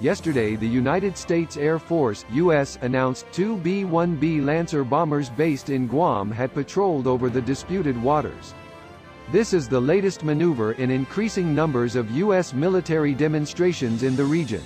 Yesterday, the United States Air Force (US) announced 2 B-1B Lancer bombers based in Guam had patrolled over the disputed waters. This is the latest maneuver in increasing numbers of U.S. military demonstrations in the region.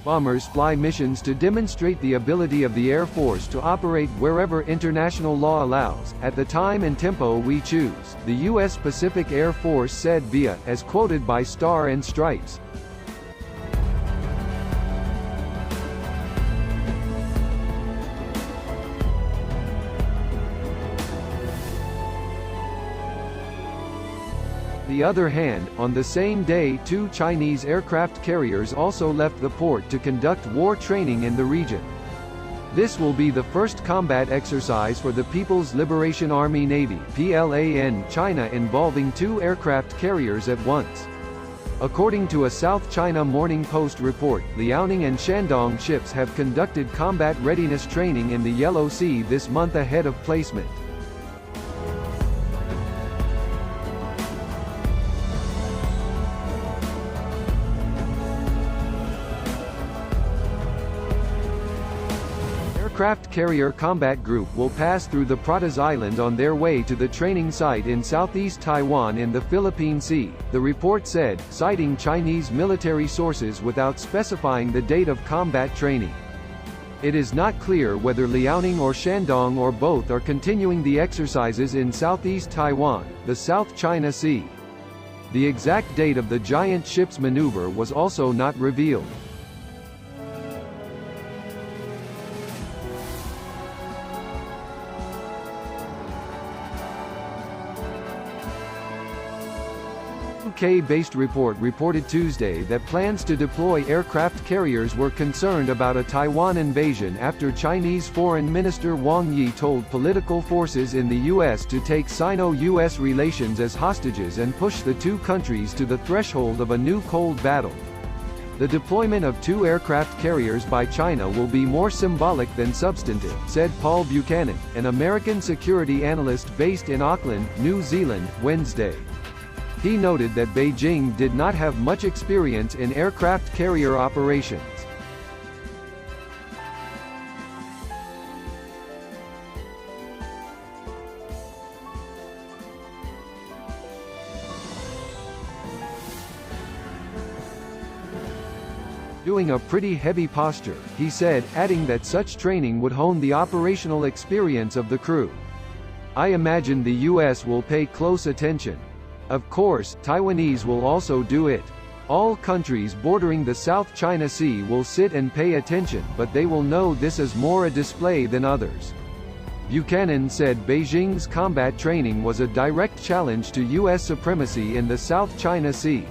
Bombers fly missions to demonstrate the ability of the Air Force to operate wherever international law allows, at the time and tempo we choose, the U.S. Pacific Air Force said via, as quoted by Star and Stripes. On the other hand, on the same day 2 Chinese aircraft carriers also left the port to conduct war training in the region. This will be the first combat exercise for the People's Liberation Army Navy (PLAN) China involving 2 aircraft carriers at once. According to a South China Morning Post report, Liaoning and Shandong ships have conducted combat readiness training in the Yellow Sea this month ahead of placement. Aircraft Carrier Combat Group will pass through the Pratas Island on their way to the training site in southeast Taiwan in the Philippine Sea, the report said, citing Chinese military sources without specifying the date of combat training. It is not clear whether Liaoning or Shandong or both are continuing the exercises in southeast Taiwan, the South China Sea. The exact date of the giant ship's maneuver was also not revealed. UK-based report reported Tuesday that plans to deploy aircraft carriers were concerned about a Taiwan invasion after Chinese Foreign Minister Wang Yi told political forces in the U.S. to take Sino-U.S. relations as hostages and push the 2 countries to the threshold of a new Cold Battle. The deployment of 2 aircraft carriers by China will be more symbolic than substantive, said Paul Buchanan, an American security analyst based in Auckland, New Zealand, Wednesday. He noted that Beijing did not have much experience in aircraft carrier operations. Doing a pretty heavy posture, he said, adding that such training would hone the operational experience of the crew. I imagine the U.S. will pay close attention. Of course, Taiwanese will also do it. All countries bordering the South China Sea will sit and pay attention, but they will know this is more a display than others. Buchanan said Beijing's combat training was a direct challenge to U.S. supremacy in the South China Sea.